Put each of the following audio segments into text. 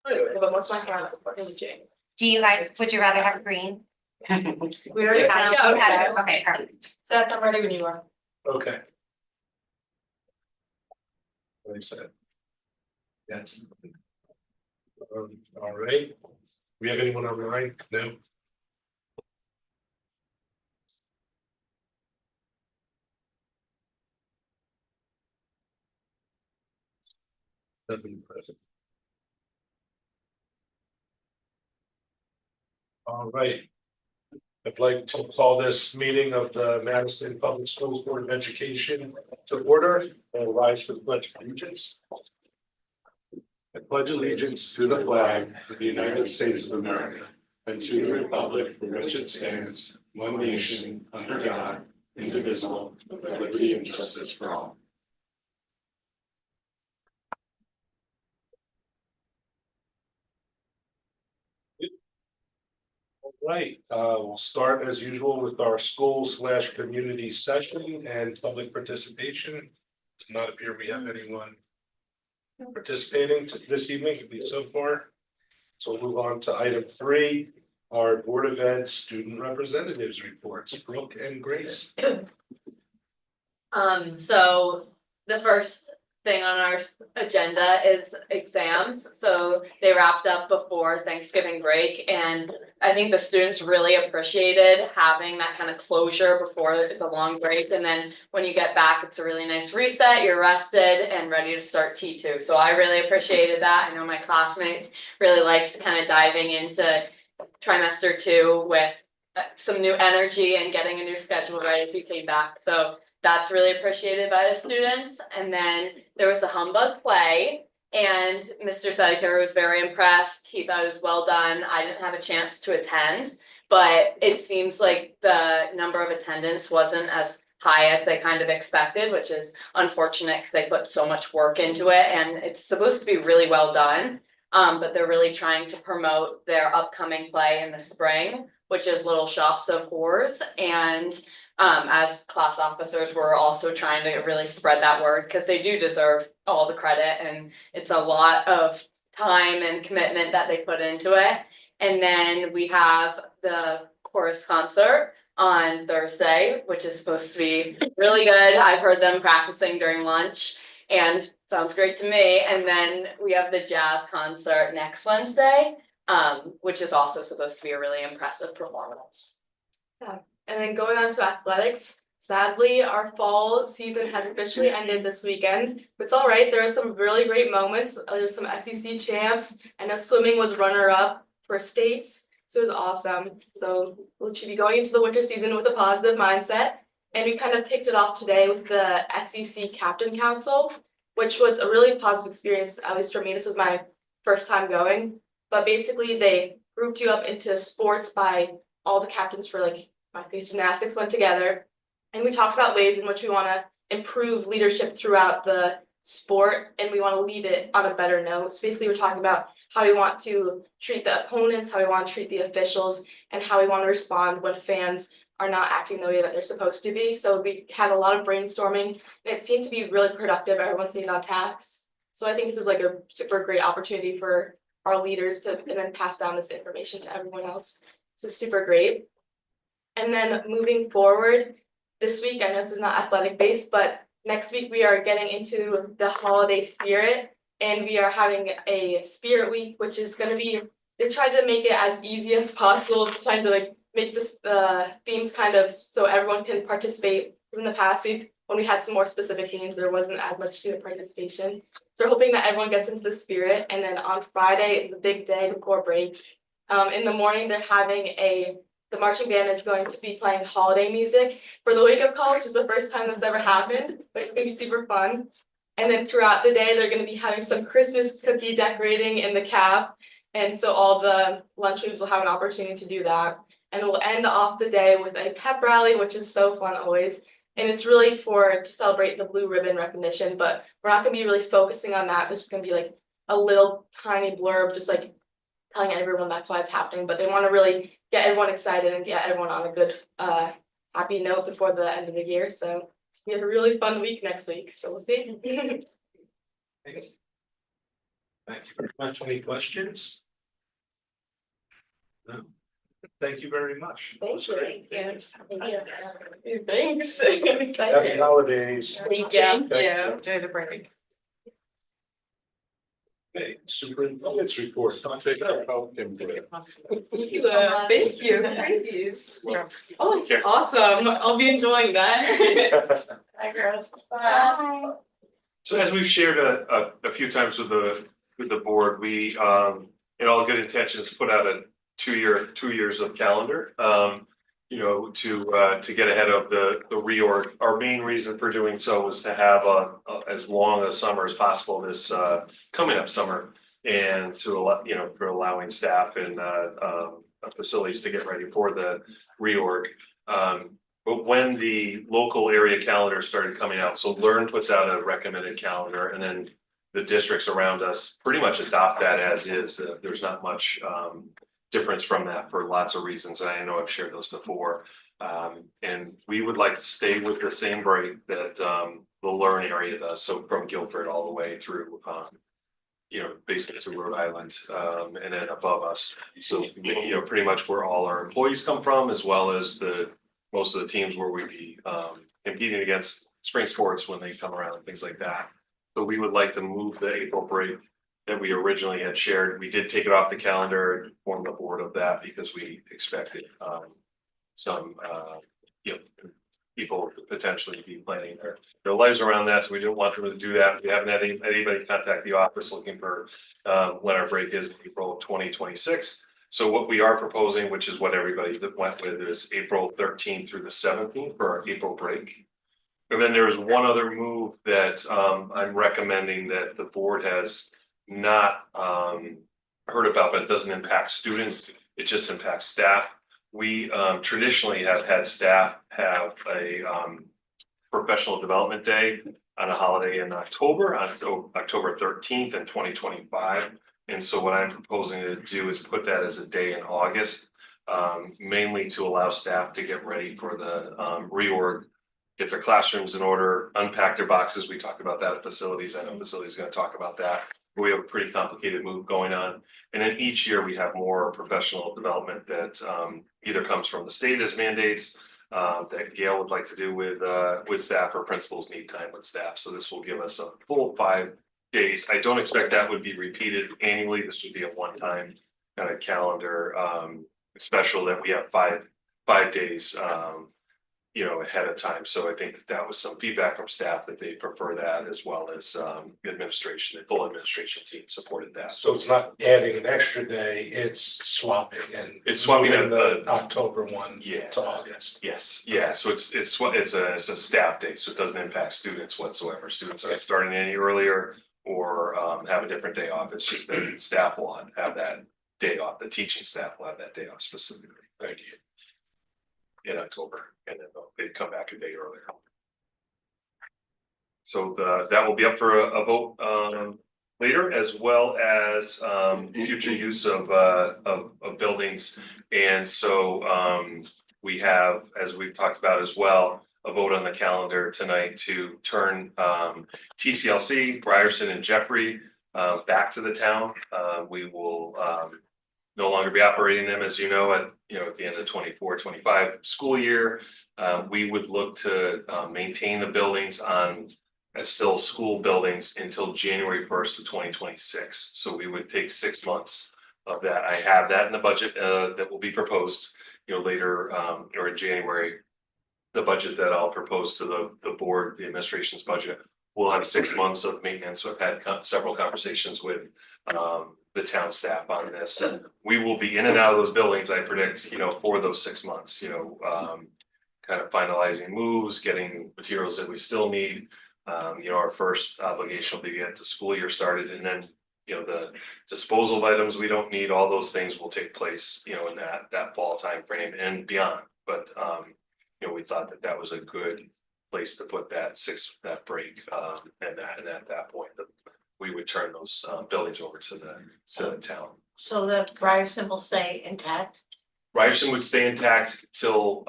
But most of my family is changing. Do you guys, would you rather have green? We already had. Yeah, okay. Okay, perfect. Seth, I'm ready when you are. Okay. What you said? Yes. All right. We have anyone online? No. Nothing present. All right. I'd like to call this meeting of the Madison Public Schools Board of Education to order and rise for the pledge of allegiance. I pledge allegiance to the flag of the United States of America and to the republic for which it stands, one nation, under God, indivisible, with liberty and justice for all. All right, we'll start as usual with our school/community session and public participation. Does not appear we have anyone participating this evening, at least so far. So we'll move on to item 3, our board event student representatives reports. Brooke and Grace. So the first thing on our agenda is exams. So they wrapped up before Thanksgiving break, and I think the students really appreciated having that kind of closure before the long break. And then when you get back, it's a really nice reset. You're rested and ready to start T2. So I really appreciated that. I know my classmates really liked kind of diving into trimester 2 with some new energy and getting a new schedule right as we came back. So that's really appreciated by the students. And then there was a humbug play, and Mr. Salvatore was very impressed. He thought it was well done. I didn't have a chance to attend, but it seems like the number of attendance wasn't as high as they kind of expected, which is unfortunate because they put so much work into it, and it's supposed to be really well done. But they're really trying to promote their upcoming play in the spring, which is Little Shops of Horrors. And as class officers, we're also trying to really spread that word because they do deserve all the credit, and it's a lot of time and commitment that they put into it. And then we have the chorus concert on Thursday, which is supposed to be really good. I've heard them practicing during lunch and sounds great to me. And then we have the jazz concert next Wednesday, which is also supposed to be a really impressive performance. Yeah. And then going on to athletics, sadly, our fall season has officially ended this weekend. But it's all right. There are some really great moments. There's some SEC champs. I know swimming was runner-up for states, so it was awesome. So we should be going into the winter season with a positive mindset. And we kind of kicked it off today with the SEC Captain Council, which was a really positive experience, at least for me. This is my first time going. But basically, they grouped you up into sports by all the captains for like my face gymnastics went together, and we talked about ways in which we want to improve leadership throughout the sport, and we want to leave it on a better note. So basically, we're talking about how we want to treat the opponents, how we want to treat the officials, and how we want to respond when fans are not acting the way that they're supposed to be. So we had a lot of brainstorming, and it seemed to be really productive. Everyone seemed on tasks. So I think this is like a super great opportunity for our leaders to and then pass down this information to everyone else. So super great. And then moving forward, this week, I know this is not athletic based, but next week we are getting into the holiday spirit, and we are having a spirit week, which is going to be, they tried to make it as easy as possible, trying to like make this themes kind of so everyone can participate. Because in the past, when we had some more specific themes, there wasn't as much student participation. So we're hoping that everyone gets into the spirit. And then on Friday is the big day before break. In the morning, they're having the marching band is going to be playing holiday music for the wake-up call, which is the first time that's ever happened, which is going to be super fun. And then throughout the day, they're going to be having some Christmas cookie decorating in the CAF. And so all the lunchrooms will have an opportunity to do that. And we'll end off the day with a pep rally, which is so fun always. And it's really to celebrate the blue ribbon recognition, but we're not going to be really focusing on that. This is going to be like a little tiny blurb, just like telling everyone that's why it's happening, but they want to really get everyone excited and get everyone on a good, happy note before the end of the year. So we have a really fun week next week. So we'll see. Thank you very much. Any questions? No? Thank you very much. Thank you. Thanks. Happy Excited. holidays. Thank you. Thank you. Enjoy the break. Okay, superintendent's report. I'll take that. Thank you. Thanks. Oh, awesome. I'll be enjoying that. Bye, girls. Bye. So as we've shared a few times with the board, we in all good intentions put out a 2 years of calendar. You know, to get ahead of the reorg. Our main reason for doing so was to have as long a summer as possible this coming up summer. And to allow, you know, for allowing staff and facilities to get ready for the reorg. But when the local area calendar started coming out, so Learn puts out a recommended calendar, and then the districts around us pretty much adopt that as is. There's not much difference from that for lots of reasons. And I know I've shared those before. And we would like to stay with the same break that the Learn area does. So from Guilford all the way through, you know, basically to Rhode Island, and then above us. So, you know, pretty much where all our employees come from, as well as most of the teams where we'd be competing against spring sports when they come around and things like that. So we would like to move the April break that we originally had shared. We did take it off the calendar and inform the board of that because we expected some you know, people to potentially be planning their lives around that. So we didn't want them to do that. We haven't had anybody contact the office looking for when our break is in April 2026. So what we are proposing, which is what everybody that went with, is April 13th through the 17th for our April break. And then there's one other move that I'm recommending that the board has not heard about, but it doesn't impact students. It just impacts staff. We traditionally have had staff have a professional development day on a holiday in October, on October 13th in 2025. And so what I'm proposing to do is put that as a day in August, mainly to allow staff to get ready for the reorg, get their classrooms in order, unpack their boxes. We talked about that at facilities. I know facilities is going to talk about that. We have a pretty complicated move going on. And then each year we have more professional development that either comes from the state as mandates that Gail would like to do with staff, or principals need time with staff. So this will give us a full 5 days. I don't expect that would be repeated annually. This would be a one-time kind of calendar special that we have five days you know, ahead of time. So I think that was some feedback from staff that they prefer that, as well as administration. The full administration team supported that. So it's not adding an extra day, it's swapping and. It's swapping moving the- the October one Yeah. to August. Yes, yeah, so it's a staff day, so it doesn't impact students whatsoever. Students aren't starting any earlier or have a different day off. It's just that staff will have that day off. The teaching staff will have that day off specifically. Thank you. In October, and then they'd come back a day earlier. So that will be up for a vote later, as well as future use of buildings. And so we have, as we've talked about as well, a vote on the calendar tonight to turn TCLC, Ryerson and Jeffrey back to the town. We will no longer be operating them, as you know, at the end of 24-25 school year. We would look to maintain the buildings as still school buildings until January 1st of 2026. So we would take 6 months of that. I have that in the budget that will be proposed, later or in January. The budget that I'll propose to the board, the administration's budget, will have 6 months of maintenance. So I've had several conversations with the town staff on this, and we will be in and out of those buildings, I predict, for those 6 months, kind of finalizing moves, getting materials that we still need. Our first obligation will be to get the school year started, and then, the disposal of items we don't need, all those things will take place, in that fall time frame and beyond. But, we thought that was a good place to put that break, and at that point, we would turn those buildings over to the town. So the Ryerson will stay intact? Ryerson would stay intact till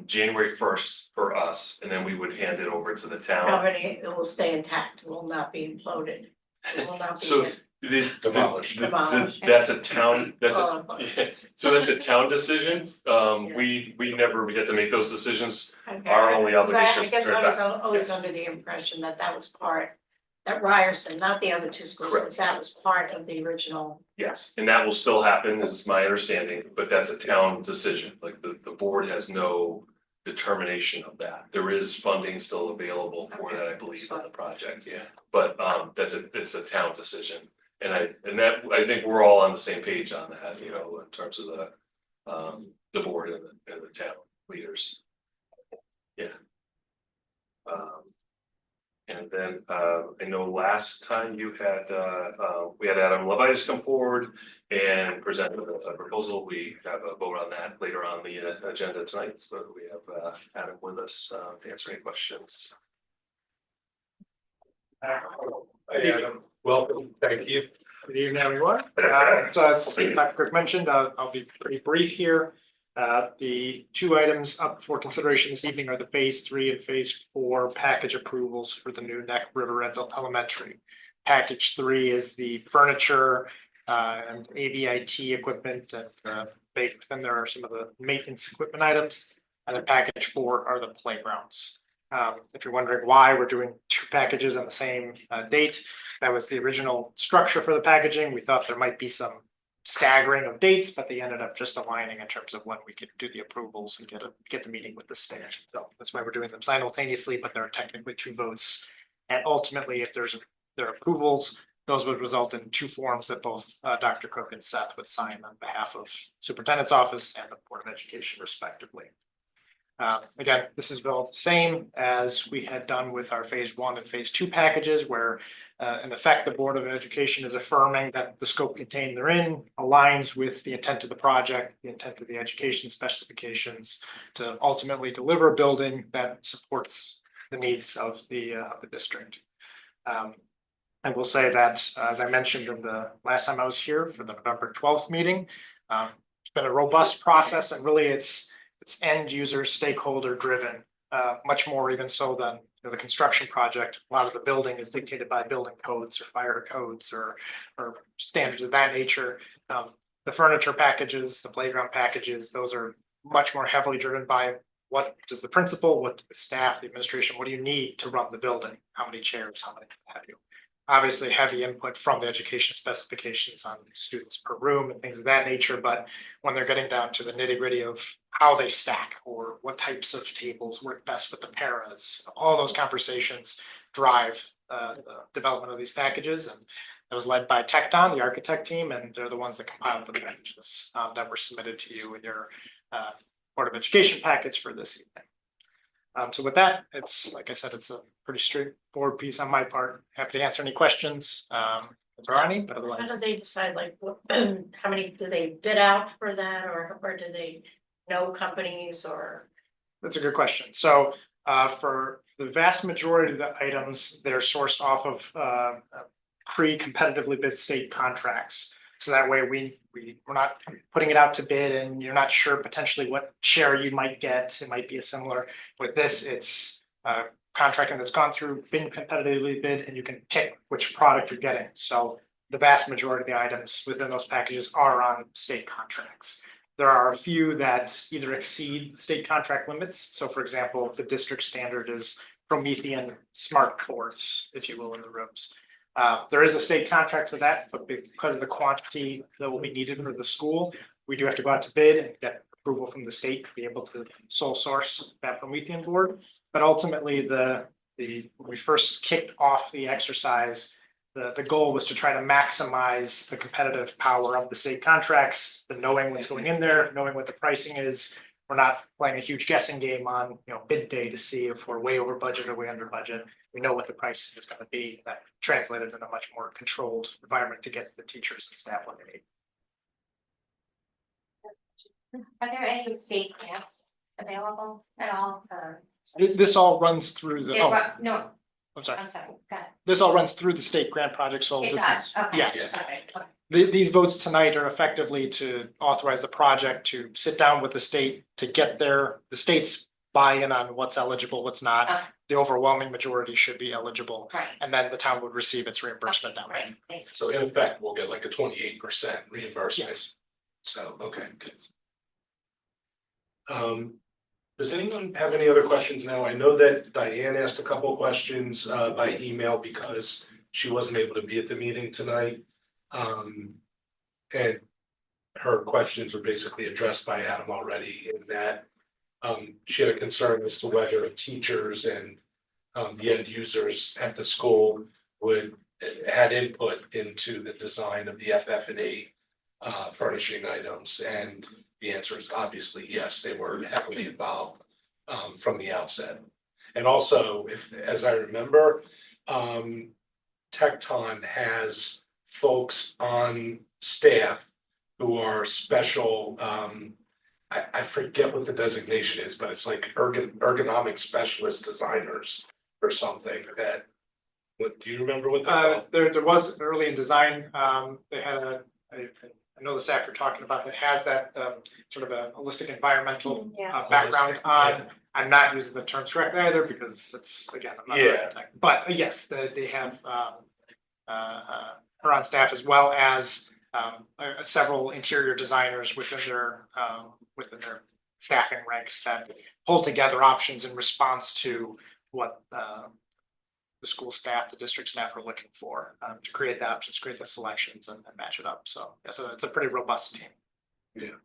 January 1st for us, and then we would hand it over to the town. Property, it will stay intact, it will not be imploded. It will not be. So Demolished. That's a town, that's a, Oh. yeah, so that's a town decision. We never get to make those decisions. Okay. Our only 'Cause obligation I is to guess turn I it was back. always Yes. under the impression that that was part, that Ryerson, not the other two schools, but Correct. that was part of the original. Yes, and that will still happen, is my understanding, but that's a town decision, like the board has no determination of that. There is funding still available for that, I believe, on the project, yeah, but it's a town decision. And I think we're all on the same page on that, you know, in terms of the board and the town leaders. Yeah. And then I know last time you had we had Adam Levitas come forward and present a proposal. We have a vote on that later on the agenda tonight, but we have Adam with us to answer any questions. Hi, Adam. Welcome, thank you. Good evening, everyone. So as Dr. Cook mentioned, I'll be pretty brief here. The two items up for consideration this evening are the phase 3 and phase 4 package approvals for the new Neck River Elementary. Package 3 is the furniture and AVIT equipment, and within there are some of the maintenance equipment items. And then package 4 are the playgrounds. If you're wondering why we're doing two packages on the same date, that was the original structure for the packaging. We thought there might be some staggering of dates, but they ended up just aligning in terms of when we could do the approvals and get the meeting with the state. So that's why we're doing them simultaneously, but there are technically two votes. And ultimately, if there are approvals, those would result in two forms that both Dr. Cook and Seth would sign on behalf of Superintendent's Office and the Board of Education respectively. Again, this is built the same as we had done with our phase 1 and phase 2 packages, where in effect, the Board of Education is affirming that the scope contained therein aligns with the intent of the project, the intent of the education specifications to ultimately deliver a building that supports the needs of the district. I will say that, as I mentioned in the last time I was here for the November 12th meeting, it's been a robust process, and really it's end user stakeholder driven, much more even so than the construction project. A lot of the building is dictated by building codes or fire codes or standards of that nature. The furniture packages, the playground packages, those are much more heavily driven by what does the principal, what the staff, the administration, what do you need to run the building? How many chairs, how many have you? Obviously heavy input from the education specifications on students per room and things of that nature, but when they're getting down to the nitty-gritty of how they stack or what types of tables work best with the paras, all those conversations drive the development of these packages. And that was led by Tecton, the architect team, and they're the ones that compiled the packages that were submitted to you in your Board of Education packets for this evening. So with that, it's like I said, it's a pretty straightforward piece on my part. Happy to answer any questions if there are any, but How otherwise. do they decide, like, what, how many, do they bid out for that, or do they know companies, or? That's a good question. So for the vast majority of the items, they're sourced off of pre-competitively bid state contracts. So that way we're not putting it out to bid and you're not sure potentially what share you might get. It might be a similar. With this, it's contracting that's gone through, been competitively bid, and you can pick which product you're getting. So the vast majority of the items within those packages are on state contracts. There are a few that either exceed state contract limits. So for example, the district standard is Promethean smart boards, if you will, in the rooms. There is a state contract for that, but because of the quantity that will be needed for the school, we do have to go out to bid and get approval from the state to be able to sole source that Promethean board. But ultimately, when we first kicked off the exercise, the goal was to try to maximize the competitive power of the state contracts, the knowing what's going in there, knowing what the pricing is. We're not playing a huge guessing game on bid day to see if we're way over budget or way under budget. We know what the pricing is going to be. That translated in a much more controlled environment to get the teachers and staff what they need. Are there any state grants available at all for? This all runs through the. No, I'm sorry. I'm sorry, go ahead. This all runs through the state grant project. So It this does, is okay. yes. Okay. These votes tonight are effectively to authorize the project to sit down with the state to get the state's buy-in on what's eligible, what's not. Okay. The overwhelming majority should be eligible, Right, and then the town would receive its reimbursement that way. right, thank So in effect, we'll get like a 28% reimbursement. Yes. So, okay, good. Does anyone have any other questions now? I know that Diane asked a couple of questions by email because she wasn't able to be at the meeting tonight. And her questions were basically addressed by Adam already in that she had a concern as to whether teachers and the end users at the school had input into the design of the FF&E furnishing items, and the answer is obviously yes, they were heavily involved from the outset. And also, if, as I remember, Tecton has folks on staff who are special, I forget what the designation is, but it's like ergonomic specialist designers or something that, what, do you remember what that? There was early in design, they had I know the staff you're talking about that has that sort of a holistic environmental background on. Yeah. I'm not using the terms correctly either because it's, again, I'm not an Yeah. architect, but yes, they have her on staff as well as several interior designers within their staffing ranks that pull together options in response to what the school staff, the district staff are looking for to create the options, create the selections and match it up. So, yeah, so it's a pretty robust team. Yeah,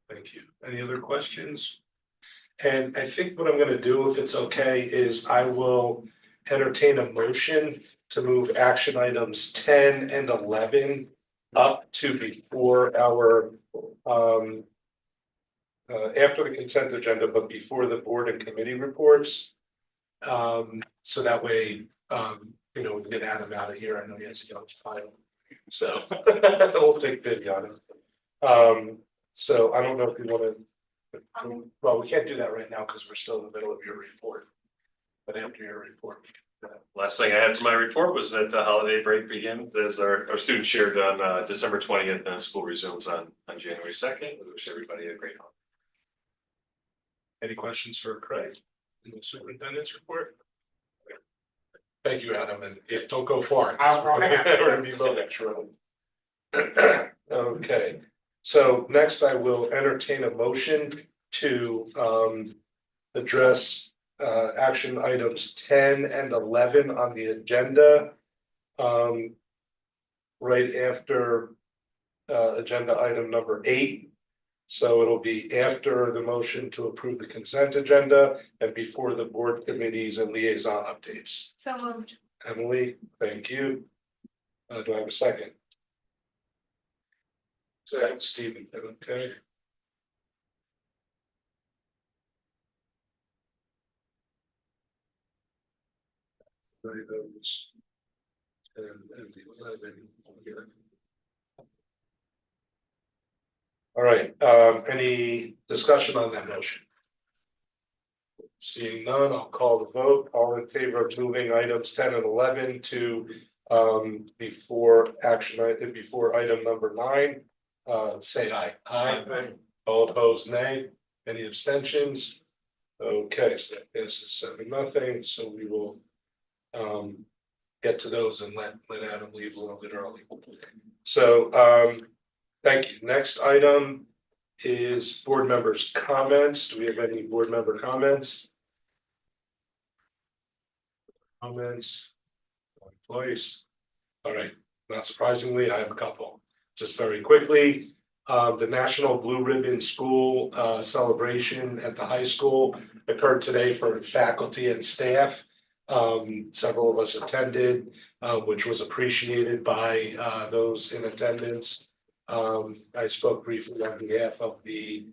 thank you. Any other questions? And I think what I'm gonna do, if it's okay, is I will entertain a motion to move action items 10 and 11 up to before our after the consent agenda, but before the board and committee reports. So that way, we can get Adam out of here. I know he has a young child, so we'll take pity on him. So I don't know if you wanna, well, we can't do that right now because we're still in the middle of your report. But after your report, we can do that. Last thing I had for my report was that the holiday break begins as our students shared on December 20th and school resumes on January 2nd. We wish everybody a great holiday. Any questions for Craig in the superintendent's report? Thank you, Adam, and if, don't go far. We're gonna be low next room. Okay, so next I will entertain a motion to address action items 10 and 11 on the agenda. Right after agenda item number 8. So it'll be after the motion to approve the consent agenda and before the board committees and liaison updates. So moved. Emily, thank you. Do I have a second? Second, Stephen, okay. Those 10 and 11 here. All right, any discussion on that motion? Seeing none, I'll call the vote. All in favor of moving items 10 and 11 to before item number 9, say aye. Aye. All opposed, nay. Any abstentions? Okay, so that passes 7-0, so we will get to those and let Adam leave a little bit early. So thank you. Next item is board members' comments. Do we have any board member comments? Comments? Employees? All right, not surprisingly, I have a couple. Just very quickly, the National Blue Ribbon School celebration at the high school occurred today for faculty and staff. Several of us attended, which was appreciated by those in attendance. I spoke briefly on behalf of the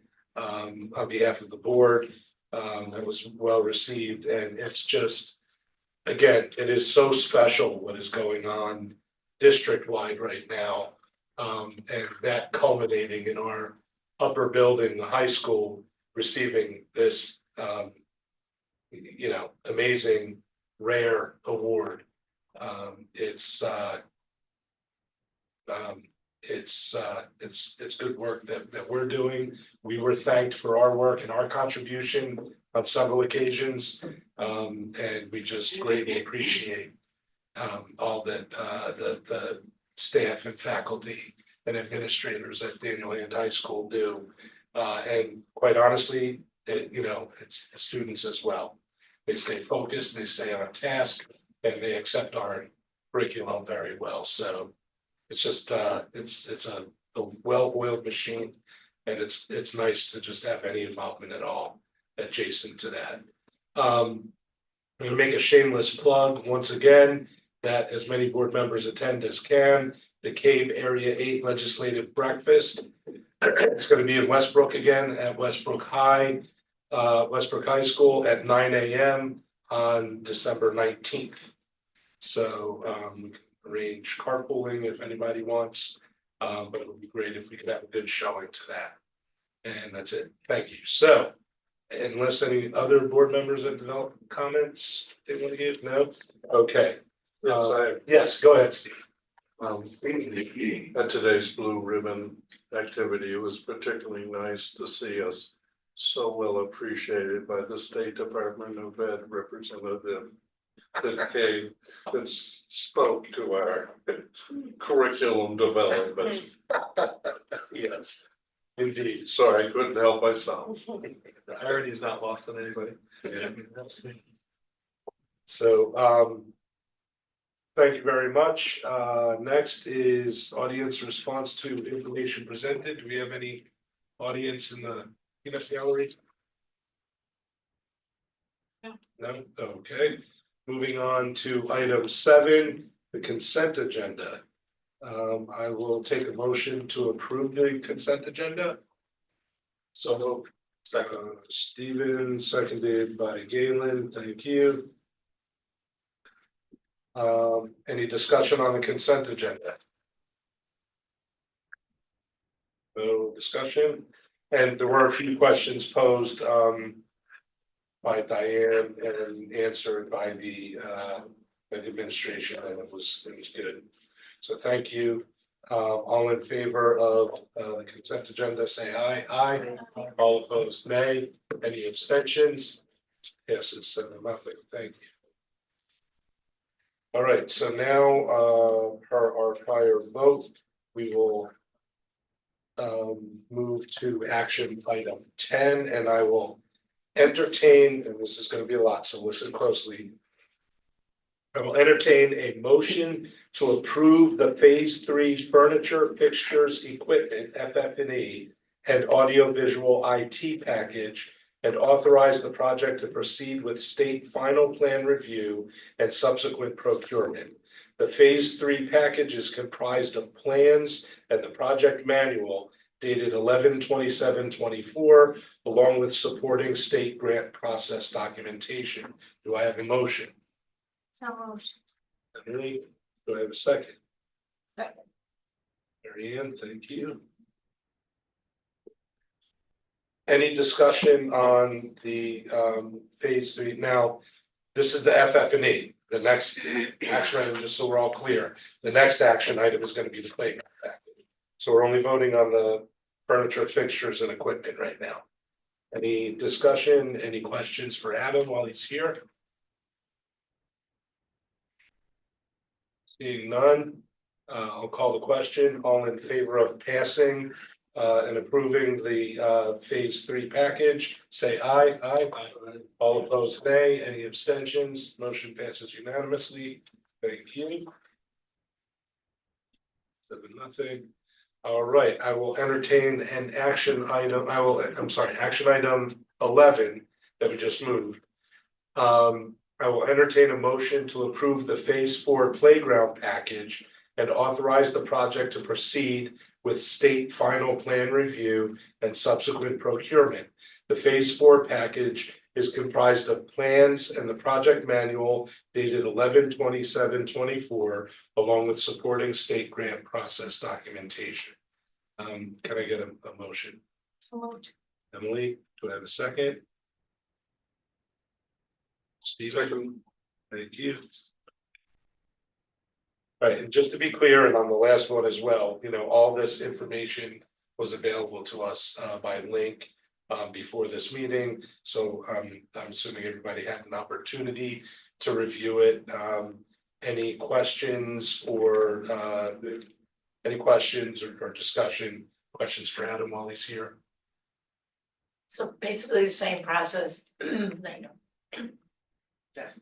board. That was well received, and it's just, again, it is so special what is going on district-wide right now. And that culminating in our upper building, the high school, receiving this amazing rare award. It's good work that we're doing. We were thanked for our work and our contribution on several occasions. And we just greatly appreciate all that the staff and faculty and administrators at Daniel Hand High School do. And quite honestly, it's the students as well. They stay focused, they stay on task, and they accept our curriculum very well. So it's just, it's a well-oiled machine. And it's nice to just have any involvement at all adjacent to that. I'm gonna make a shameless plug once again that as many board members attend as can, the CABE Area 8 Legislative Breakfast. It's gonna be in Westbrook again at Westbrook High School at 9 a.m. on December 19th. So we can arrange carpooling if anybody wants, but it would be great if we could have a good showing to that. And that's it. Thank you. So unless any other board members have developed comments they want to give, no? Okay. Yes, go ahead, Steve. At today's Blue Ribbon activity, it was particularly nice to see us so well appreciated by the State Department of Ed representative that spoke to our curriculum development. Yes, indeed. Sorry, I couldn't help myself. The irony is not lost on anybody. So, thank you very much. Next is audience response to information presented. Do we have any audience in the peanut gallery? No, okay. Moving on to item 7, the consent agenda. I will take a motion to approve the consent agenda. So, Stephen, seconded by Galen, thank you. Any discussion on the consent agenda? No discussion, and there were a few questions posed by Diane and answered by the administration, and it was good. So thank you. All in favor of the consent agenda, say aye. Aye. All opposed, nay. Any abstentions? Yes, it's 7-0. Thank you. All right, so now, per our prior vote, we will move to action item 10, and I will entertain, and this is going to be a lot, so listen closely. I will entertain a motion to approve the Phase 3 furniture, fixtures, equipment, FF&E, and audiovisual IT package, and authorize the project to proceed with state final plan review and subsequent procurement. The Phase 3 package is comprised of plans and the project manual dated 11/27/24, along with supporting state grant process documentation. Do I have a motion? So moved. Emily, do I have a second? Second. Mary Ann, thank you. Any discussion on the Phase 3? Now, this is the FF&E. The next action item, just so we're all clear, the next action item is going to be the playground package. So we're only voting on the furniture, fixtures, and equipment right now. Any discussion, any questions for Adam while he's here? Seeing none, I'll call the question. All in favor of passing and approving the Phase 3 package, say aye. Aye. All opposed, nay. Any abstentions? Motion passes unanimously. Thank you. 7-0. All right, I will entertain an action item. Action item 11 that we just moved. I will entertain a motion to approve the Phase 4 playground package and authorize the project to proceed with state final plan review and subsequent procurement. The Phase 4 package is comprised of plans and the project manual dated 11/27/24, along with supporting state grant process documentation. Can I get a motion? So moved. Emily, do I have a second? Stephen, thank you. All right, and just to be clear, and on the last one as well, all this information was available to us by link before this meeting, so I'm assuming everybody had an opportunity to review it. Any questions or or discussion, questions for Adam while he's here? So basically the same process. Yes.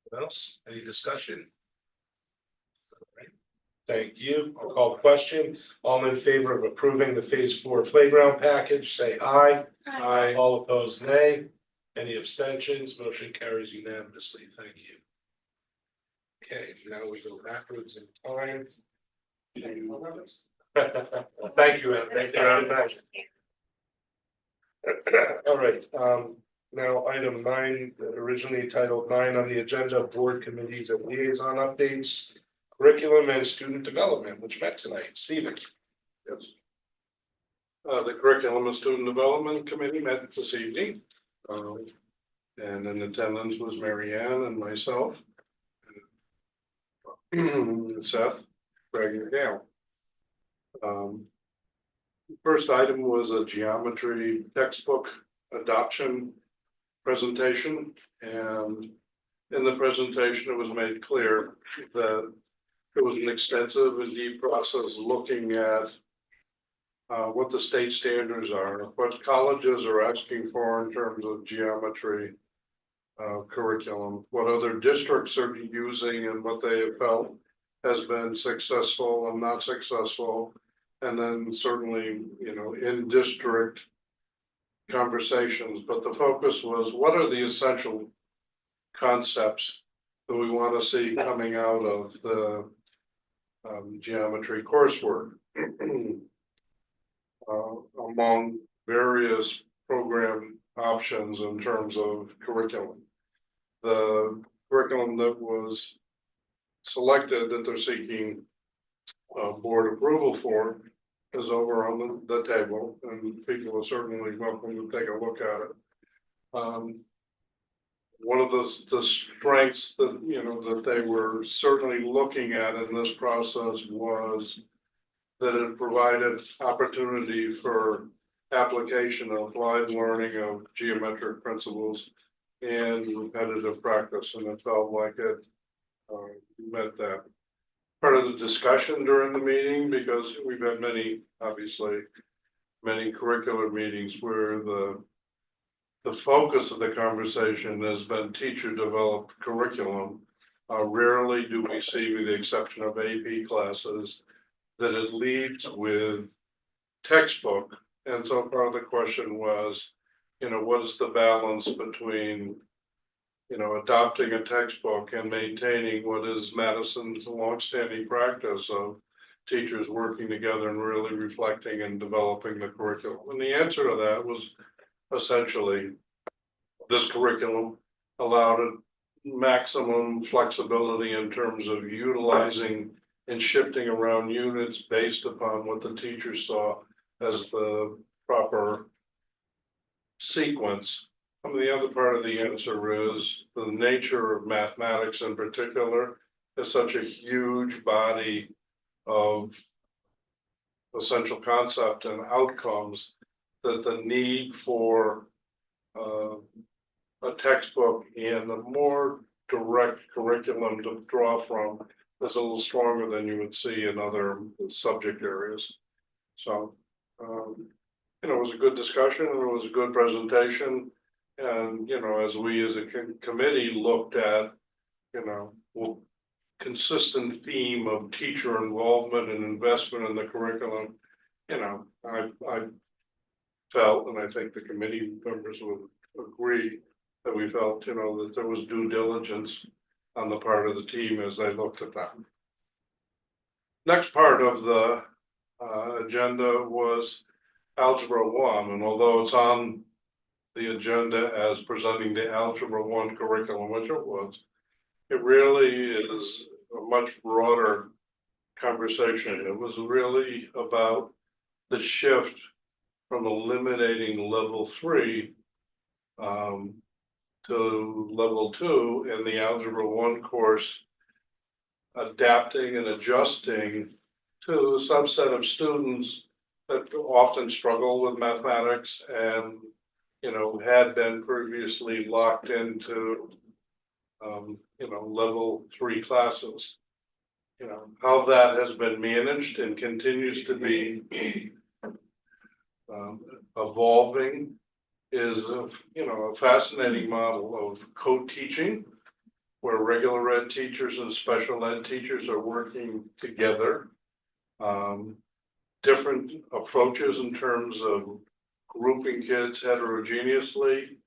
What else? Any discussion? All right. Thank you. I'll call the question. All in favor of approving the phase 4 playground package, say aye. Aye. All opposed, nay. Any abstentions? Motion carries unanimously. Thank you. Okay, now we go backwards in time. Thank you, Ed. Thanks for having us. All right, now item 9, originally titled 9 on the agenda, board committees and liaison updates, curriculum and student development, which met tonight. Stephen. Yes. The Curriculum and Student Development Committee met this evening. And in attendance was Mary Ann and myself. Seth, Greg and Gail. First item was a geometry textbook adoption presentation, and in the presentation, it was made clear that it was an extensive and deep process looking at what the state standards are, what colleges are asking for in terms of geometry curriculum, what other districts are using and what they have felt has been successful and not successful. And then certainly, in district conversations, but the focus was what are the essential concepts that we want to see coming out of the geometry coursework among various program options in terms of curriculum. The curriculum that was selected that they're seeking board approval for is over on the table, and people are certainly welcome to take a look at it. One of the strengths that that they were certainly looking at in this process was that it provided opportunity for application of applied learning of geometric principles and repetitive practice, and it felt like it met that. Part of the discussion during the meeting, because we've had many curricular meetings where the focus of the conversation has been teacher developed curriculum. Rarely do we see, with the exception of AP classes, that it leads with textbook. And so part of the question was, what is the balance between adopting a textbook and maintaining what is Madison's longstanding practice of teachers working together and really reflecting and developing the curriculum. And the answer to that was essentially this curriculum allowed maximum flexibility in terms of utilizing and shifting around units based upon what the teachers saw as the proper sequence. The other part of the answer is the nature of mathematics in particular is such a huge body of essential concept and outcomes that the need for a textbook and a more direct curriculum to draw from is a little stronger than you would see in other subject areas. So, it was a good discussion and it was a good presentation. And, as we as a committee looked at, consistent theme of teacher involvement and investment in the curriculum, I felt, and I think the committee members would agree, that we felt, that there was due diligence on the part of the team as they looked at that. Next part of the agenda was Algebra 1, and although it's on the agenda as presenting the Algebra 1 curriculum, which it was, it really is a much broader conversation. It was really about the shift from eliminating level 3 to level 2 in the Algebra 1 course, adapting and adjusting to a subset of students that often struggle with mathematics and, you know, had been previously locked into, you know, level 3 classes. You know, how that has been managed and continues to be evolving is, you know, a fascinating model of co-teaching where regular ed teachers and special ed teachers are working together. Different approaches in terms of grouping kids heterogeneously,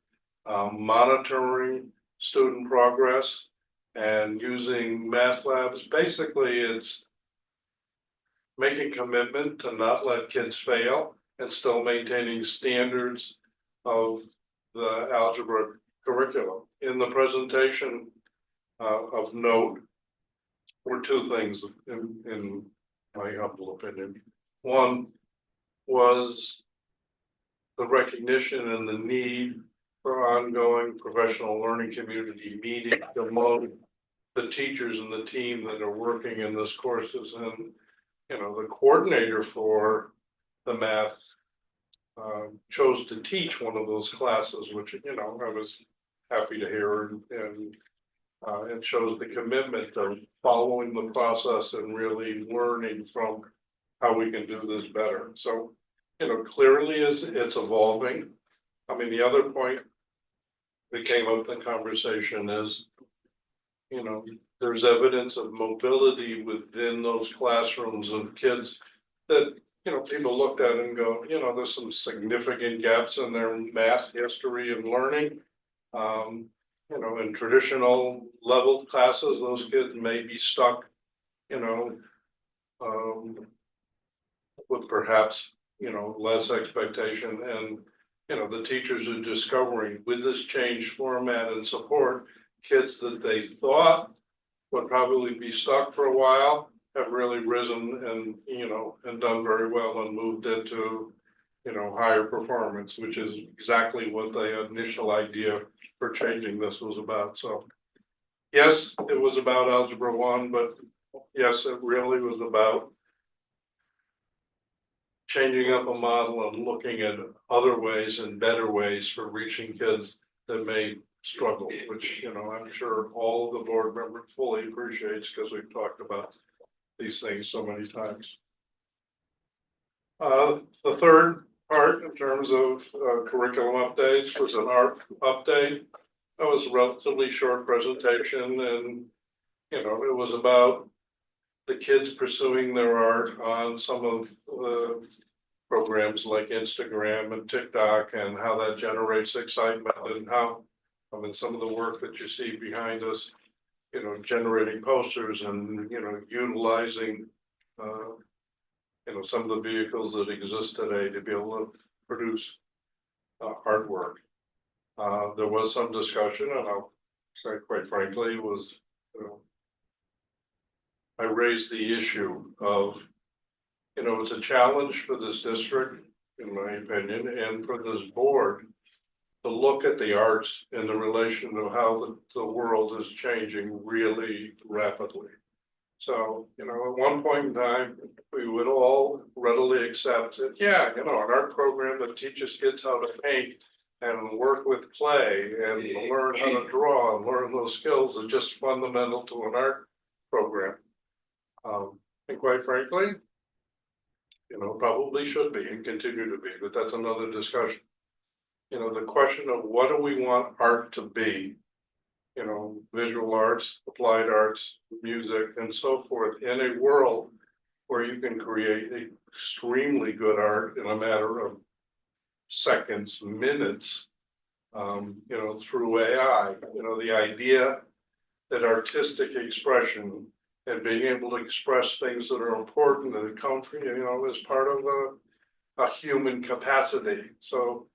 monitoring student progress, and using math labs. Basically, it's making commitment to not let kids fail and still maintaining standards of the algebra curriculum. In the presentation of note were two things in my humble opinion. One was the recognition and the need for ongoing professional learning community meeting among the teachers and the team that are working in this courses. And, you know, the coordinator for the math chose to teach one of those classes, which, you know, I was happy to hear, and it shows the commitment of following the process and really learning from how we can do this better. So, you know, clearly it's evolving. I mean, the other point that came up in the conversation is, you know, there's evidence of mobility within those classrooms of kids that, you know, people looked at and go, you know, there's some significant gaps in their math history and learning. You know, in traditional level classes, those kids may be stuck, you know, with perhaps, you know, less expectation. And, you know, the teachers are discovering with this change format and support, kids that they thought would probably be stuck for a while have really risen and, you know, and done very well and moved into, you know, higher performance, which is exactly what the initial idea for changing this was about. So yes, it was about Algebra 1, but yes, it really was about changing up a model and looking at other ways and better ways for reaching kids that may struggle, which, you know, I'm sure all of the board members fully appreciates because we've talked about these things so many times. The third part in terms of curriculum updates was an art update. That was a relatively short presentation, and, you know, it was about the kids pursuing their art on some of the programs like Instagram and TikTok, and how that generates excitement, and how, I mean, some of the work that you see behind us, you know, generating posters and, you know, utilizing, you know, some of the vehicles that exist today to be able to produce artwork. There was some discussion, and I'll say quite frankly, was, you know, I raised the issue of, you know, it's a challenge for this district, in my opinion, and for this board to look at the arts in the relation to how the world is changing really rapidly. So, you know, at one point in time, we would all readily accept that, yeah, you know, an art program that teaches kids how to paint and work with clay and learn how to draw and learn those skills are just fundamental to an art program. And quite frankly, you know, probably should be and continue to be, but that's another discussion. You know, the question of what do we want art to be, you know, visual arts, applied arts, music, and so forth, in a world where you can create extremely good art in a matter of seconds, minutes, you know, through AI. You know, the idea that artistic expression and being able to express things that are important and come from, you know, is part of a human capacity. So,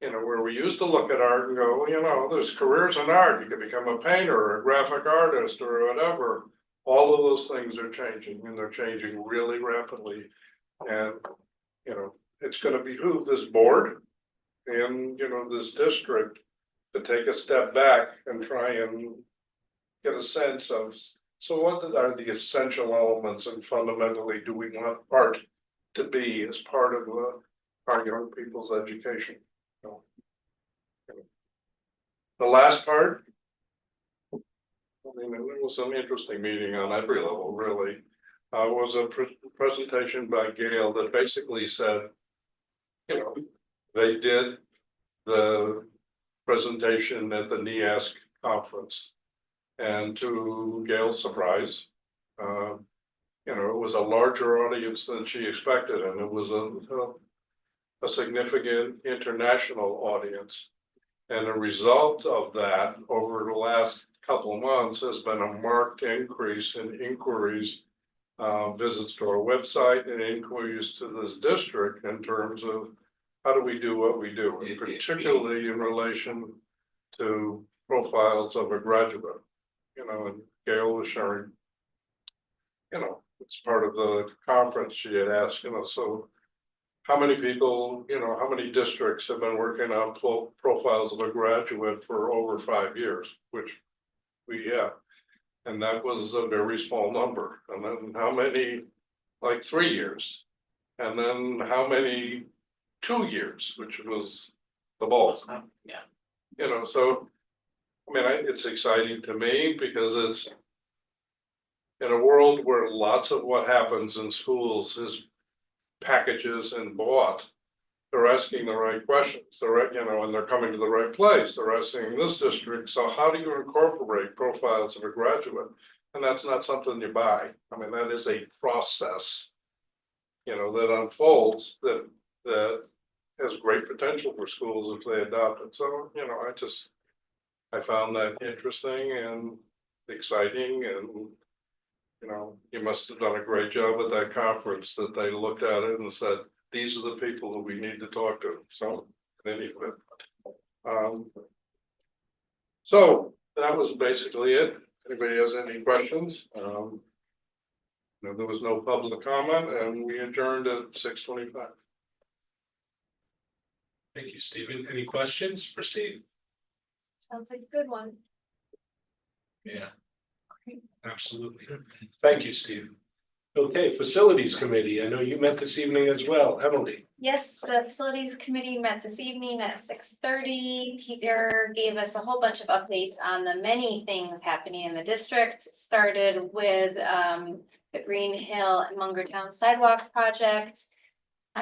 you know, where we used to look at art and go, well, you know, there's careers in art. You can become a painter or a graphic artist or whatever. All of those things are changing, and they're changing really rapidly. And, you know, it's going to behoove this board and, you know, this district to take a step back and try and get a sense of, so what are the essential elements, and fundamentally, do we want art to be as part of our young people's education. So, the last part, I mean, it was an interesting meeting on every level, really. Was a presentation by Gail that basically said, you know, they did the presentation at the NEASC conference. And to Gail's surprise, you know, it was a larger audience than she expected, and it was a significant international audience. And the result of that over the last couple of months has been a marked increase in inquiries, visits to our website and inquiries to this district in terms of how do we do what we do, and particularly in relation to profiles of a graduate. You know, and Gail was sharing, you know, it's part of the conference, she had asked, you know, so how many people, you know, how many districts have been working on profiles of a graduate for over 5 years, which we have. And that was a very small number. And then how many, like 3 years? And then how many 2 years, which was the bulk. Yeah. You know, so, I mean, it's exciting to me because it's in a world where lots of what happens in schools is packages and bought. They're asking the right questions, they're right, you know, and they're coming to the right place. They're asking this district, so how do you incorporate profiles of a graduate? And that's not something you buy. I mean, that is a process, you know, that unfolds that has great potential for schools if they adopt it. So, you know, I found that interesting and exciting, and you know, you must have done a great job at that conference that they looked at it and said, these are the people that we need to talk to. So, anyway, so that was basically it. Anybody has any questions? No, there was no public comment, and we adjourned at 6:25. Thank you, Stephen. Any questions for Steve? Sounds like a good one. Yeah. Absolutely. Thank you, Steve. Okay, Facilities Committee. I know you met this evening as well. Emily. Yes, the facilities committee met this evening at 6:30. Peter gave us a whole bunch of updates on the many things happening in the district. Started with the Green Hill and Mungertown sidewalk project.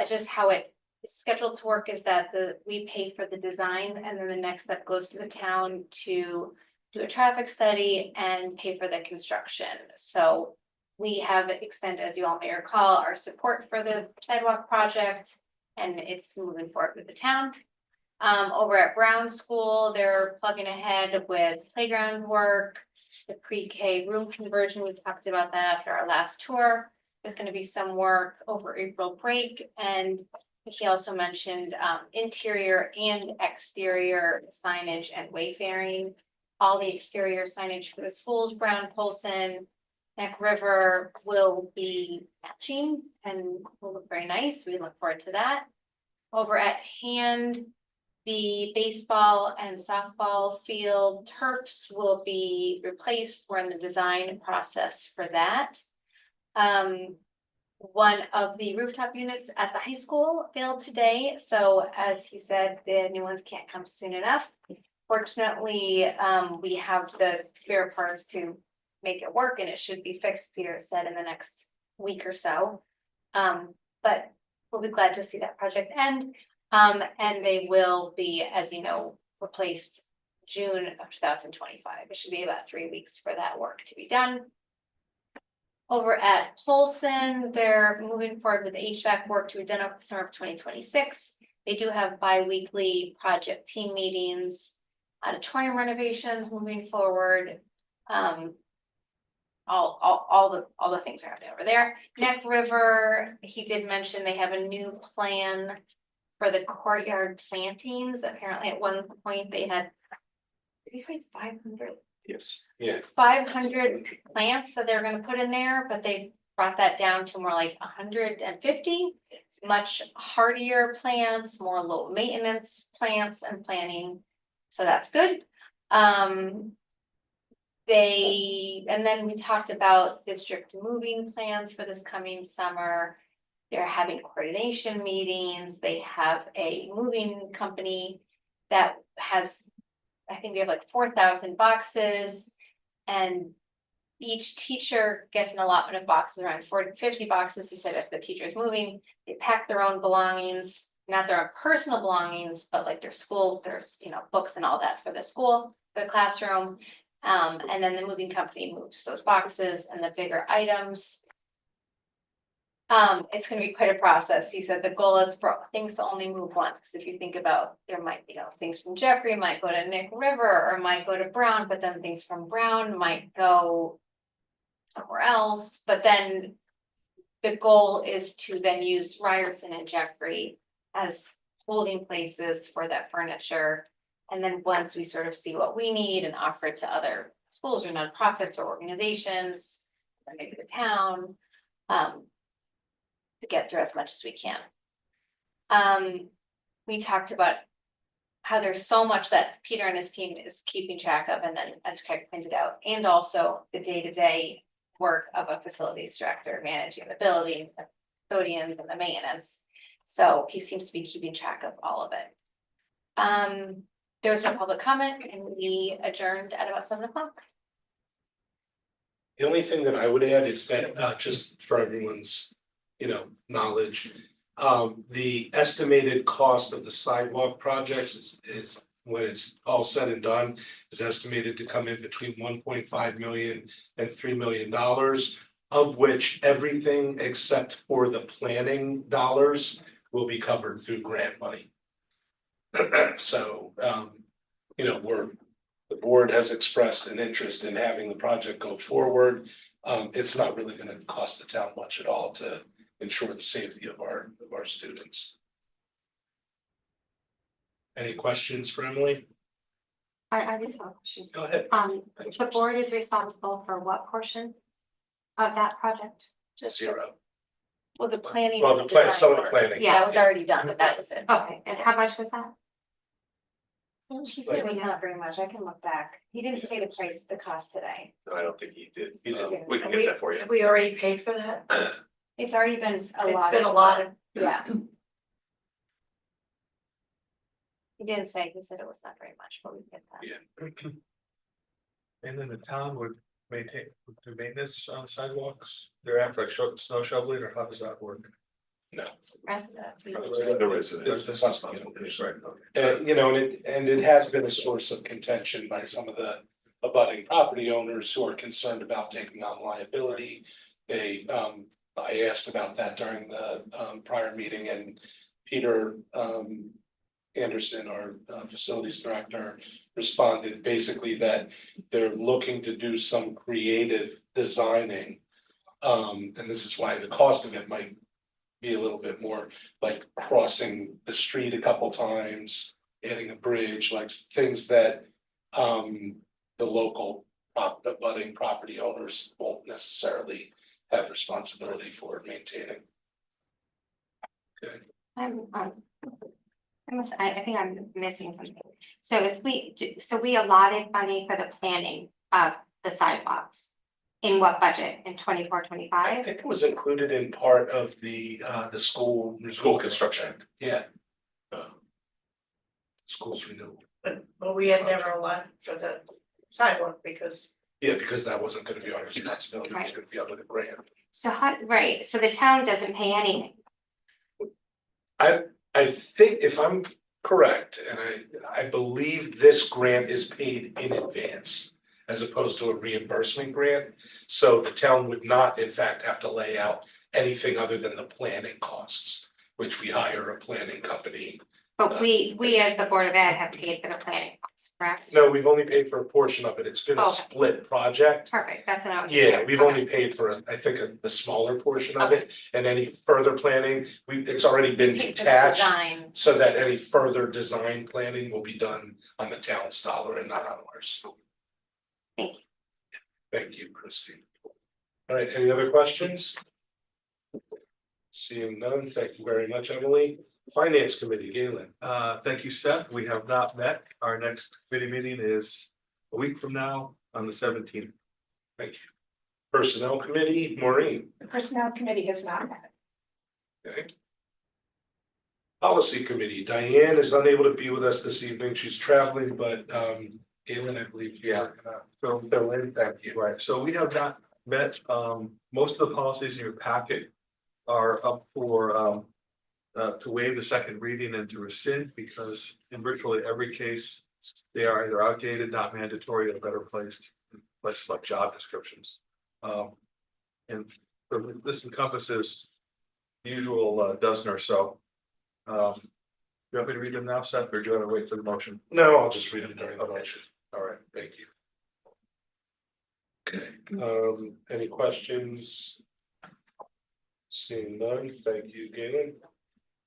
Just how it is scheduled to work is that we pay for the design, and then the next step goes to the town to do a traffic study and pay for the construction. So we have extended, as you all may recall, our support for the sidewalk project, and it's moving forward with the town. Over at Brown School, they're plugging ahead with playground work, the pre-K room conversion. We talked about that after our last tour. There's going to be some work over April break, and he also mentioned interior and exterior signage and wayfaring. All the exterior signage for the schools, Brown, Polson, Neck River, will be matching and will look very nice. We look forward to that. Over at Hand, the baseball and softball field turfs will be replaced. We're in the design process for that. One of the rooftop units at the high school failed today. So as he said, the new ones can't come soon enough. Fortunately, we have the spare parts to make it work, and it should be fixed, Peter said, in the next week or so. But we'll be glad to see that project end. And they will be, as you know, replaced June of 2025. It should be about 3 weeks for that work to be done. Over at Polson, they're moving forward with HVAC work to be done over the summer of 2026. They do have bi-weekly project team meetings, auditorium renovations moving forward. All the things are happening over there. Neck River, he did mention they have a new plan for the courtyard plantings. Apparently at one point they had, did he say 500? Yes. Yeah. 500 plants that they're gonna put in there, but they brought that down to more like 150. Much hardier plants, more low maintenance plants and planting. So that's good. And then we talked about district moving plans for this coming summer. They're having coordination meetings, they have a moving company that has, I think we have like 4,000 boxes. And each teacher gets an allotment of boxes, around 40, 50 boxes. He said if the teacher is moving, they pack their own belongings, not their own personal belongings, but like their school, there's, books and all that for the school, the classroom. And then the moving company moves those boxes and the bigger items. It's gonna be quite a process. He said the goal is for things to only move once, because if you think about, there might, things from Jeffrey might go to Nick River or might go to Brown, but then things from Brown might go somewhere else, but then the goal is to then use Ryerson and Jeffrey as holding places for that furniture. And then once we sort of see what we need and offer it to other schools or nonprofits or organizations, or maybe the town, to get through as much as we can. We talked about how there's so much that Peter and his team is keeping track of, and then as Craig pointed out, and also the day-to-day work of a facilities director managing the building, the custodians and the maintenance. So he seems to be keeping track of all of it. There was no public comment and we adjourned at about 7 o'clock. The only thing that I would add is that, just for everyone's, knowledge, the estimated cost of the sidewalk projects is when it's all said and done, is estimated to come in between 1.5 million and $3 million, of which everything except for the planning dollars will be covered through grant money. So, the board has expressed an interest in having the project go forward. It's not really gonna cost the town much at all to ensure the safety of our students. Any questions for Emily? I just have a question. Go ahead. The board is responsible for what portion of that project? Just Zero. well, the planning. Well, and the plan, design some of the work. planning. Yeah, that was already done, but that was it. Okay, and how much was that? He said it was not very much. I can look back. He didn't say the price, the cost today. No, I don't think he did. He didn't. We can get that for you. We already paid for that? It's already been a lot. It's been a lot of. Yeah. He didn't say, he said it was not very much, but we get that. Yeah. And then the town would maintain, do maintenance on sidewalks thereafter, like snow shoveling, or how does that work? No. The residents. That's right. And it has been a source of contention by some of the abutting property owners who are concerned about taking on liability. I asked about that during the prior meeting, and Peter Anderson, our facilities director, responded basically that they're looking to do some creative designing. And this is why the cost of it might be a little bit more, like crossing the street a couple times, adding a bridge, like things that the local abutting property owners won't necessarily have responsibility for maintaining. Okay. I think I'm missing something. So if we allotted money for the planning of the sidewalks. In what budget? In 24, 25? I think it was included in part of the school. School construction. Yeah. Schools renewal. But we had never allowed for the sidewalk because. Yeah, because that wasn't gonna be our responsibility, it was Right. gonna be under the grant. So right, so the town doesn't pay anything. I think if I'm correct, and I believe this grant is paid in advance as opposed to a reimbursement grant. So the town would not, in fact, have to lay out anything other than the planning costs, which we hire a planning company. But we as the Board of Ed have paid for the planning costs, correct? No, we've only paid for a portion of it. It's been a Okay. split project. Perfect, that's what I was. Yeah, we've only paid for, I think, the smaller portion of it, and any further planning, it's already been Paid for the detached. design. So that any further design planning will be done on the town's dollar and not on ours. Thank you. Thank you, Christine. All right, any other questions? Seeing none, thank you very much, Emily. Finance Committee, Galen. Thank you, Seth. We have not met. Our next committee meeting is a week from now on the 17th. Thank you. Personnel Committee, Maureen. The Personnel Committee has not met. Okay. Policy Committee, Diane is unable to be with us this evening, she's traveling, but Galen, I believe. So fill in, thank you. Right, so we have not met, most of the policies in your packet are up for, to waive the second reading and to rescind, because in virtually every case, they are either outdated, not mandatory, or better placed, in places like job descriptions. And so this encompasses the usual dozen or so. You want me to read them now, Seth, or do you want to wait for the motion? No, I'll just read them during the motion. All right, thank you. Okay, any questions? Seeing none, thank you, Galen,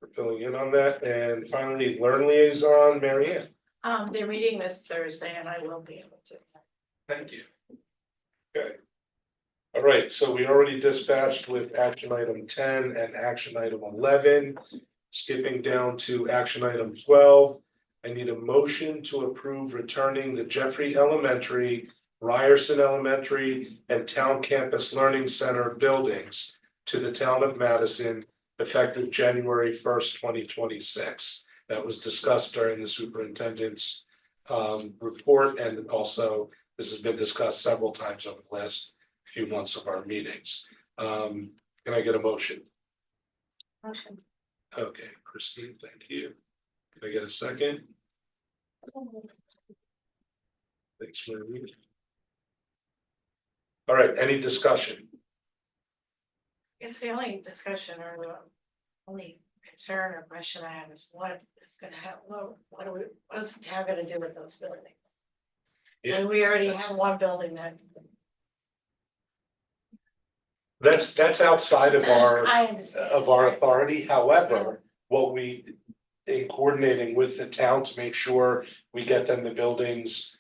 for filling in on that. And finally, Learn Liaison, Mary Ann. They're meeting this Thursday and I will be able to. Thank you. Okay. All right, so we already dispatched with action item 10 and action item 11. Skipping down to action item 12. I need a motion to approve returning the Jeffrey Elementary, Ryerson Elementary, and Town Campus Learning Center buildings to the town of Madison effective January 1st, 2026. That was discussed during the superintendent's report, and also this has been discussed several times over the last few months of our meetings. Can I get a motion? Motion. Okay, Christine, thank you. Can I get a second? Thanks, Marie. All right, any discussion? I guess the only discussion or the only concern or question I have is what is gonna happen, what is the town gonna do with those buildings? Yeah, And we already that's- have one building that. That's outside of our I understand. authority, however, what we. In coordinating with the town to make sure we get them the buildings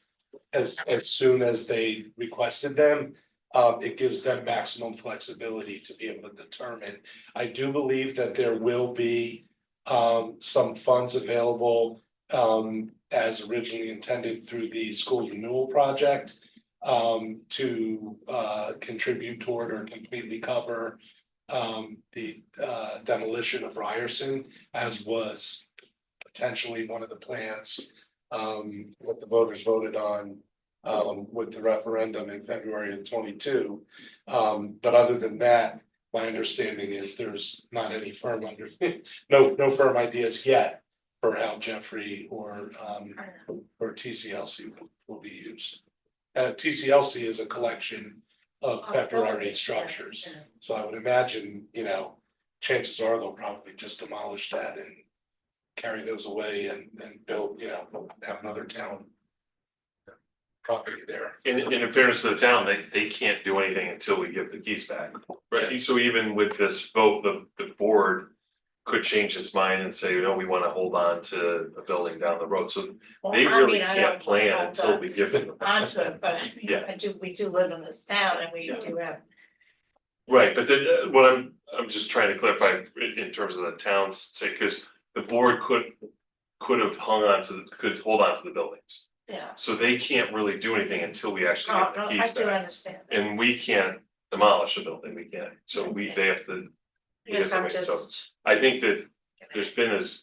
as soon as they requested them. It gives them maximum flexibility to be able to determine. I do believe that there will be some funds available as originally intended through the schools renewal project to contribute toward or completely cover the demolition of Ryerson, as was potentially one of the plans what the voters voted on with the referendum in February of 22. But other than that, my understanding is there's not any firm no firm ideas yet for how Jeffrey or TCLC will be used. TCLC is a collection of temporary structures. So I would imagine, chances are they'll probably just demolish that and carry those away and build, have another town property there. In fairness to the town, they can't do anything until we give the keys back. Right, so even with this vote, the board could change its mind and say, we wanna hold on to a building down the road, so they really can't plan until we give them. Onto it, but I mean, Yeah. we do live in this town and we Yeah. do have. Right, but then what I'm just trying to clarify in terms of the town's sake, because the board could have hold on to the buildings. Yeah. So they can't really do anything until we actually Oh, get the no, I keys do back. understand. And we can't demolish a building, we can't, so they have to. I guess I'm So just. I think that there's been as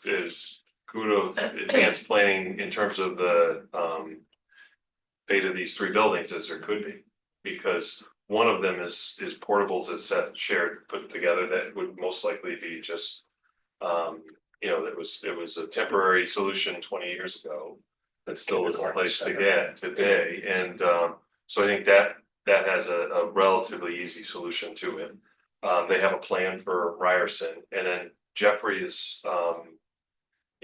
good of advanced planning in terms of the fate of these three buildings as there could be. Because one of them is portables that Seth shared, put together, that would most likely be just it was a temporary solution 20 years ago. That still is a place to get today, and so I think that has a relatively easy solution to it. They have a plan for Ryerson, and then Jeffrey is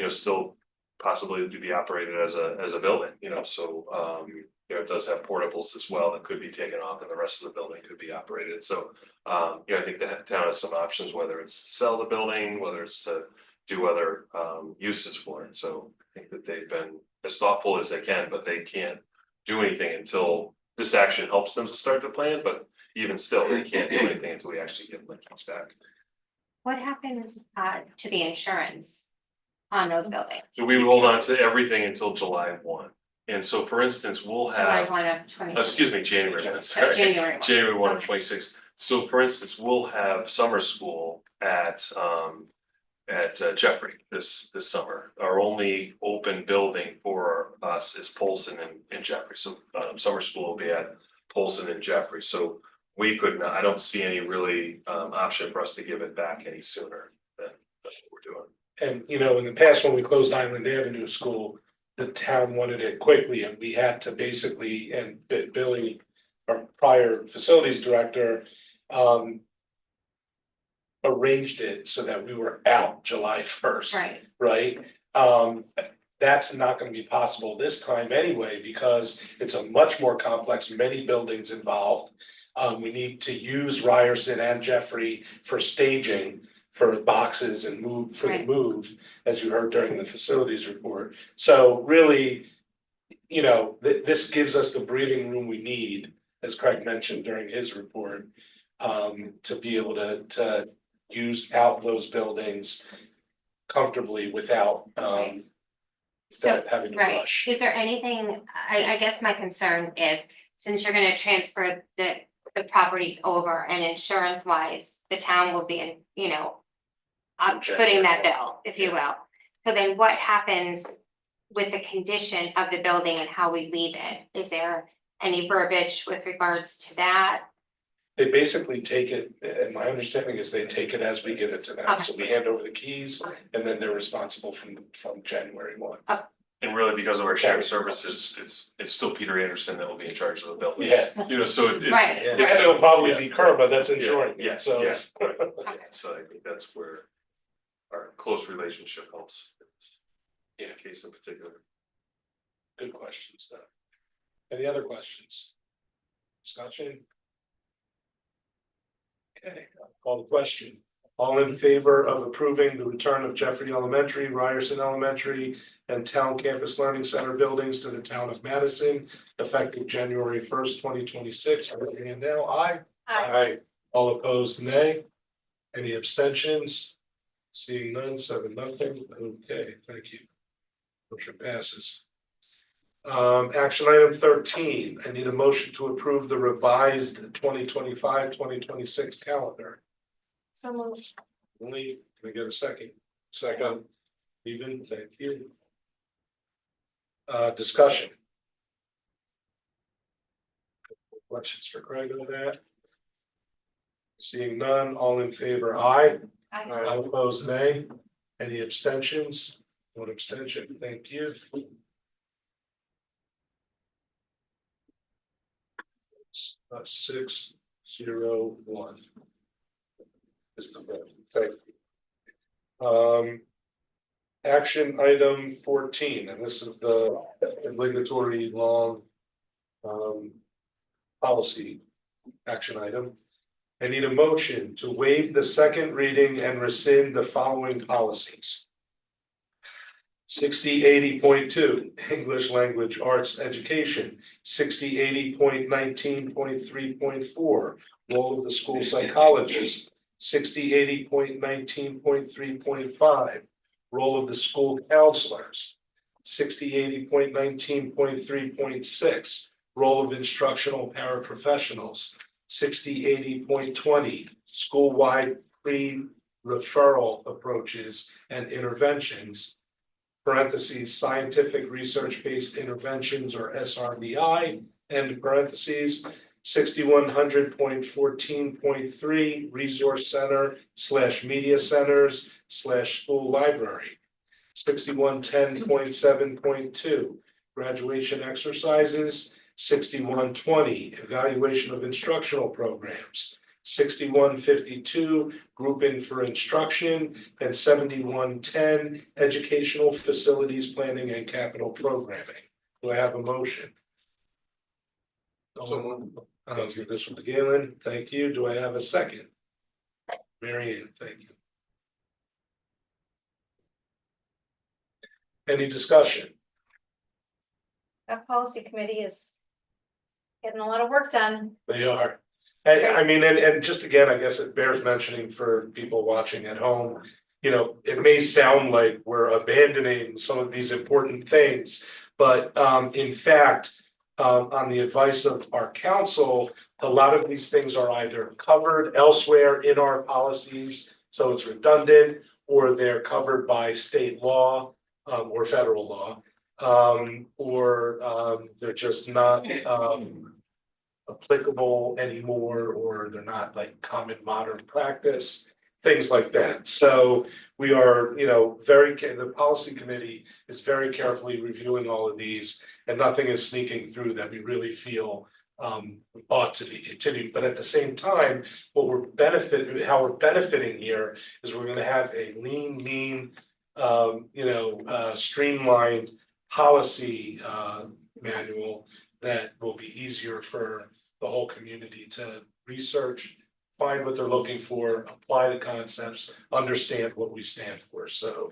still possibly to be operated as a building, so it does have portables as well that could be taken off, and the rest of the building could be operated. So I think the town has some options, whether it's to sell the building, whether it's to do other uses for it. So I think that they've been as thoughtful as they can, but they can't do anything until this action helps them to start the plan. But even still, they can't do anything until we actually get the keys back. What happens to the insurance on those buildings? So we would hold on to everything until July 1. And so, for instance, we'll July have, 1 of 20. excuse me, January 1, sorry. January 1. January 1 of Okay. 26. So for instance, we'll have summer school at Jeffrey this summer. Our only open building for us is Polson and Jeffrey. So summer school will be at Polson and Jeffrey. So we could not, I don't see any really option for us to give it back any sooner than what we're doing. And, you know, in the past, when we closed Island Avenue School, the town wanted it quickly and we had to basically, and Billy, our prior facilities director, arranged it so that we were out July 1st. Right. Right? That's not gonna be possible this time anyway, because it's a much more complex, many buildings involved. We need to use Ryerson and Jeffrey for staging for boxes and move, for the Right. move, as you heard during the facilities report. So really, you know, this gives us the breathing room we need, as Craig mentioned during his report, to be able to use out those buildings comfortably without So, having to right, rush. is there anything, I guess my concern is, since you're gonna transfer the properties over and insurance wise, the town will be in, you know. Footing that bill, if you will. So then what happens with the condition of the building and how we leave it? Is there any verbiage with regards to that? They basically take it, and my understanding is they take it as we give it to them, Okay. so we hand over the keys, and then they're responsible from January 1. And really, because of our shared services, it's still Peter Anderson that will be in charge of the building. Yeah. You know, so it's. Right. It's gonna probably be Kerma that's insuring it, Yes, so. yes. So I think that's where our close relationship helps. In a case in particular. Good questions, though. Any other questions? Discussion? Okay, I'll call the question. All in favor of approving the return of Jeffrey Elementary, Ryerson Elementary, and Town Campus Learning Center buildings to the town of Madison, effective January 1st, 2026. Raise your hand now, aye. Aye. All opposed, nay. Any abstentions? Seeing none, 7-0. Okay, thank you. Motion passes. Action item 13, I need a motion to approve the revised 2025-2026 calendar. So moved. Lee, can I get a second? Second. Stephen, thank you. Discussion. Questions for Craig on that? Seeing none, all in favor, aye. All opposed, nay. Any abstentions? One abstention, thank you. 6-0-1. Is the vote, thank you. Action item 14, and this is the obligatory long policy action item. I need a motion to waive the second reading and rescind the following policies. 6080.2 English Language Arts Education, 6080.19.3.4 Role of the School Psychologist, 6080.19.3.5 Role of the School Counselors, 6080.19.3.6 Role of Instructional Paraprofessionals, 6080.20 School-wide pre-referral approaches and interventions, parentheses, scientific research-based interventions or SRBI, end parentheses, 6100.14.3 resource center / media centers / school library, 6110.7.2 graduation exercises, 6120 evaluation of instructional programs, 6152 grouping for instruction, and 7110 educational facilities planning and capital programming. Do I have a motion? I'll give this one to Galen. Thank you. Do I have a second? Mary Ann, thank you. Any discussion? That policy committee is getting a lot of work done. They are. And I mean, and just again, I guess it bears mentioning for people watching at home. You know, it may sound like we're abandoning some of these important things, but in fact, on the advice of our counsel, a lot of these things are either covered elsewhere in our policies, so it's redundant, or they're covered by state law, or federal law. Or they're just not, applicable anymore, or they're not like common modern practice, things like that. So we are, the policy committee is very carefully reviewing all of these, and nothing is sneaking through that we really feel ought to be continued. But at the same time, how we're benefiting here is we're gonna have a lean, streamlined policy manual that will be easier for the whole community to research, find what they're looking for, apply the concepts, understand what we stand for. So,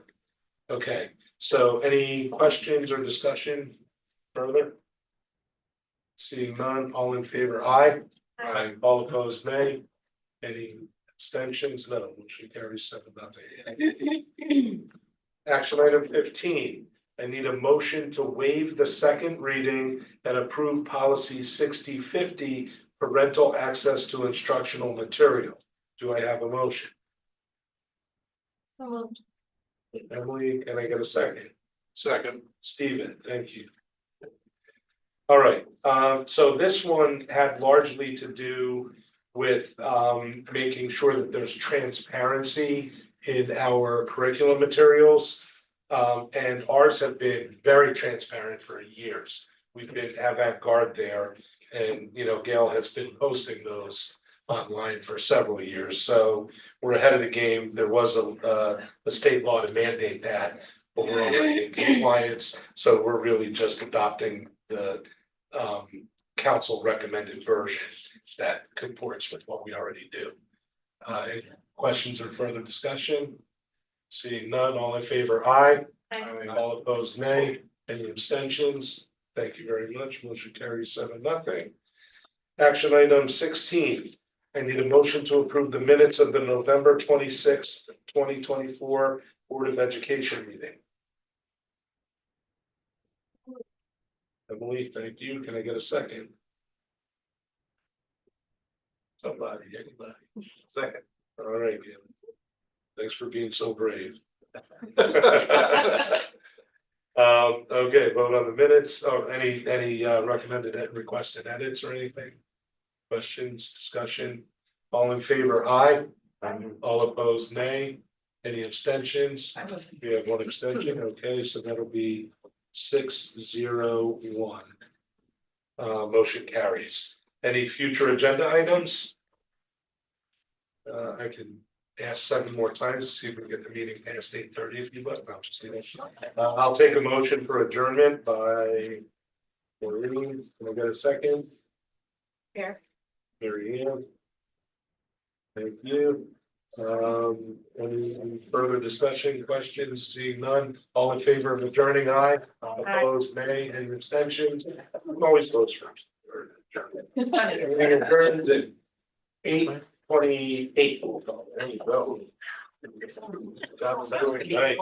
okay, so any questions or discussion further? Seeing none, all in favor, aye. Aye. All opposed, nay. Any abstentions? No, motion carries 7-0. Action item 15. I need a motion to waive the second reading and approve policy 6050, parental access to instructional material. Do I have a motion? Emily, can I get a second? Second. Stephen, thank you. All right, so this one had largely to do with making sure that there's transparency in our curriculum materials. And ours have been very transparent for years. We've been avant-garde there, and Gail has been posting those online for several years. So we're ahead of the game. There was a state law to mandate that, but we're already in compliance. So we're really just adopting the council recommended version that comports with what we already do. Any questions or further discussion? Seeing none, all in favor, aye. Aye. All opposed, nay. Any abstentions? Thank you very much. Motion carries 7-0. Action item 16. I need a motion to approve the minutes of the November 26th, 2024 Board of Education meeting. Emily, thank you. Can I get a second? Somebody, anybody. Second. All right, Gail. Thanks for being so brave. Okay, vote on the minutes. Or any recommended requested edits or anything? Questions, discussion? All in favor, aye. All opposed, nay. Any abstentions? I wasn't. We have one abstention. Okay, so that'll be 6-0-1. Motion carries. Any future agenda items? I can ask 7 more times to see if we can get the meeting past 8:30 if you would. No, just kidding. I'll take a motion for adjournment by Maureen. Can I get a second? Here. Mary Ann. Thank you. Any further discussion, questions? Seeing none, all in favor of adjourning, aye. Opposed, nay. Any abstentions? Who always votes first? Meeting adjourns at 8:28. There you go. That was really nice.